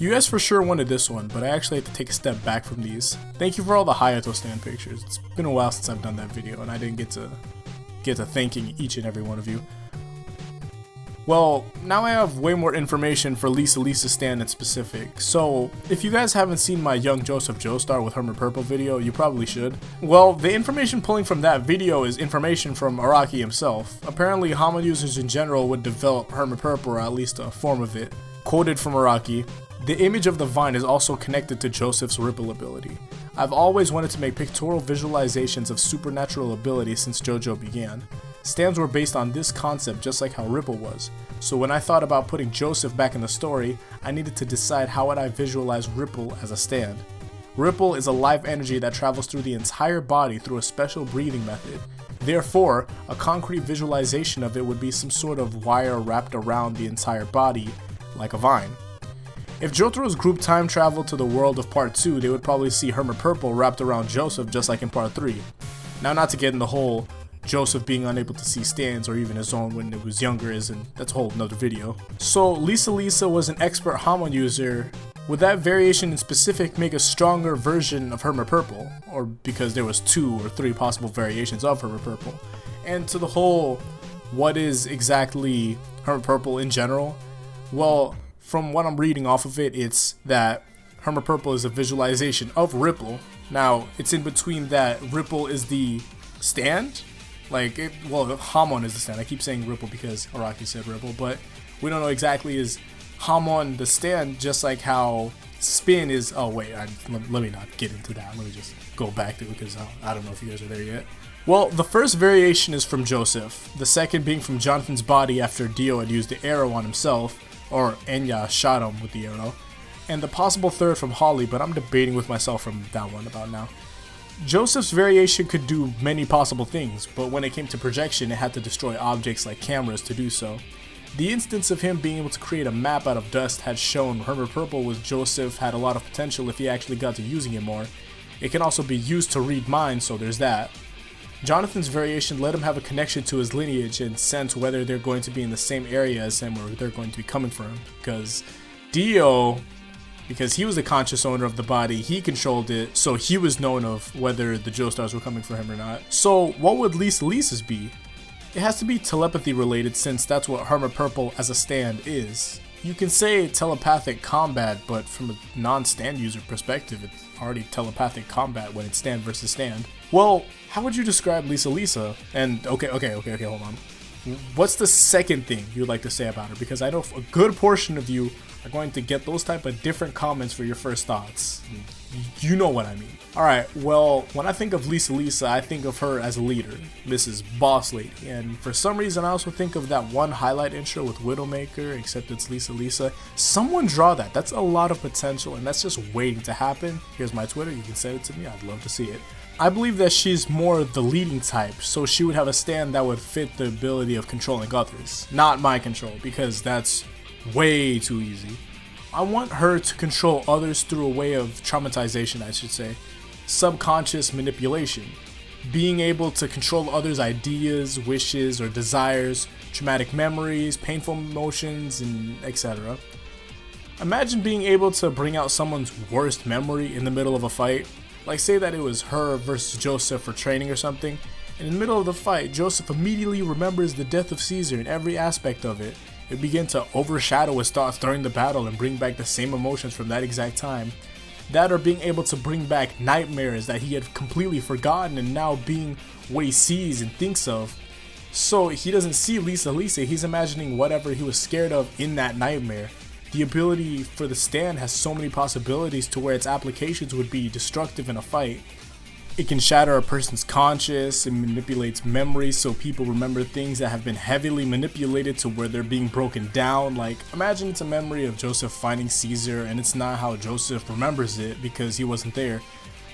You guys for sure wanted this one, but I actually had to take a step back from these. Thank you for all the Hayato stand pictures. It's been a while since I've done that video, and I didn't get to thanking each and every one of you. Well, now I have way more information for Lisa stand in specific. So, if you guys haven't seen my Young Joseph Joestar with Hermit Purple video, you probably should. Well, the information pulling from that video is information from Araki himself. Apparently, Hamon users in general would develop Hermit Purple, or at least a form of it. Quoted from Araki, "The image of the vine is also connected to Joseph's ripple ability. I've always wanted to make pictorial visualizations of supernatural abilities since JoJo began. Stands were based on this concept just like how Ripple was. So when I thought about putting Joseph back in the story, I needed to decide how would I visualize Ripple as a stand. Ripple is a life energy that travels through the entire body through a special breathing method. Therefore, a concrete visualization of it would be some sort of wire wrapped around the entire body, like a vine. If Jotaro's group time traveled to the world of part 2, they would probably see Hermit Purple wrapped around Joseph just like in part 3. Now, not to get in the whole Joseph being unable to see stands or even his own when it was younger that's a whole nother video. So Lisa was an expert Hamon user. Would that variation in specific make a stronger version of Hermit Purple? Or because there was 2 or 3 possible variations of Hermit Purple? And to the whole, what is exactly Hermit Purple in general? Well, from what I'm reading off of it, it's that Hermit Purple is a visualization of Ripple. Now, it's in between that Ripple is the stand. Hamon is the stand. I keep saying Ripple because Araki said Ripple, but we don't know exactly is Hamon the stand, just like how Spin is. Oh wait, let me not get into that. Let me just go back to it because I don't know if you guys are there yet. Well, the first variation is from Joseph, the second being from Jonathan's body after Dio had used the arrow on himself, or Enya shot him with the arrow, and the possible third from Holly, but I'm debating with myself from that one about now. Joseph's variation could do many possible things, but when it came to projection, it had to destroy objects like cameras to do so. The instance of him being able to create a map out of dust had shown Hermit Purple with Joseph had a lot of potential if he actually got to using it more. It can also be used to read minds, so there's that. Jonathan's variation let him have a connection to his lineage and sense whether they're going to be in the same area as him or they're going to be coming for him, because Dio, because he was the conscious owner of the body, he controlled it, so he was known of whether the Joestars were coming for him or not. So what would Lisa's be? It has to be telepathy related, since that's what Hermit Purple as a stand is. You can say telepathic combat, but from a non-stand user perspective, it's already telepathic combat when it's stand versus stand. Well, how would you describe Lisa? And okay, hold on. What's the second thing you'd like to say about her? Because I know a good portion of you are going to get those type of different comments for your first thoughts. You know what I mean. Alright, well, when I think of Lisa, I think of her as a leader, Mrs. Boss Lady, and for some reason I also think of that one highlight intro with Widowmaker, except it's Lisa. Someone draw that. That's a lot of potential, and that's just waiting to happen. Here's my Twitter, you can send it to me, I'd love to see it. I believe that she's more the leading type, so she would have a stand that would fit the ability of controlling others. Not mind control, because that's way too easy. I want her to control others through a way of traumatization, I should say. Subconscious manipulation. Being able to control others' ideas, wishes, or desires, traumatic memories, painful emotions, and etc. Imagine being able to bring out someone's worst memory in the middle of a fight. Like say that it was her versus Joseph for training or something, and in the middle of the fight, Joseph immediately remembers the death of Caesar and every aspect of it. It began to overshadow his thoughts during the battle and bring back the same emotions from that exact time. That or being able to bring back nightmares that he had completely forgotten and now being what he sees and thinks of. So he doesn't see Lisa, he's imagining whatever he was scared of in that nightmare. The ability for the stand has so many possibilities to where its applications would be destructive in a fight. It can shatter a person's conscious, it manipulates memories so people remember things that have been heavily manipulated to where they're being broken down. Like, imagine it's a memory of Joseph finding Caesar and it's not how Joseph remembers it because he wasn't there.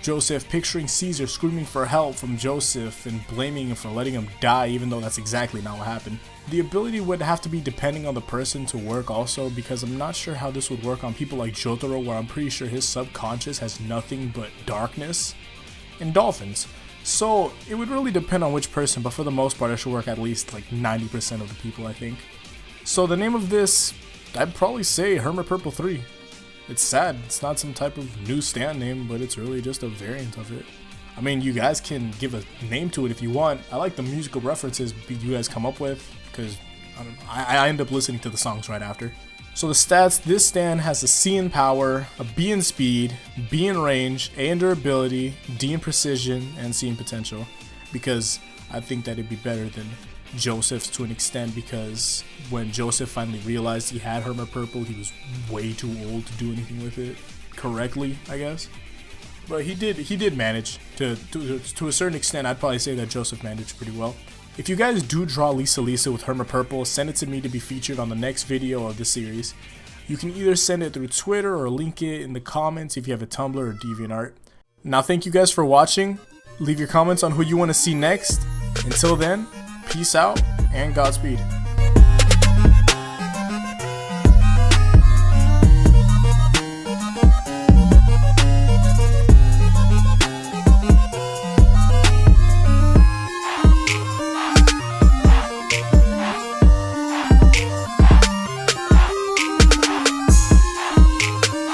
Joseph picturing Caesar screaming for help from Joseph and blaming him for letting him die even though that's exactly not what happened. The ability would have to be depending on the person to work also, because I'm not sure how this would work on people like Jotaro, where I'm pretty sure his subconscious has nothing but darkness. And dolphins. So it would really depend on which person, but for the most part it should work at least like 90% of the people, I think. So the name of this, I'd probably say Hermit Purple 3. It's sad. It's not some type of new stand name, but it's really just a variant of it. I mean, you guys can give a name to it if you want. I like the musical references you guys come up with, because I end up listening to the songs right after. So the stats, this stand has a C in power, a B in speed, B in range, A in durability, D in precision, and C in potential. Because I think that it'd be better than Joseph's to an extent, because when Joseph finally realized he had Hermit Purple, he was way too old to do anything with it correctly, I guess. But he did manage to a certain extent. I'd probably say that Joseph managed pretty well. If you guys do draw Lisa with Hermit Purple, send it to me to be featured on the next video of the series. You can either send it through Twitter or link it in the comments if you have a Tumblr or DeviantArt. Now thank you guys for watching. Leave your comments on who you want to see next. Until then, peace out and Godspeed.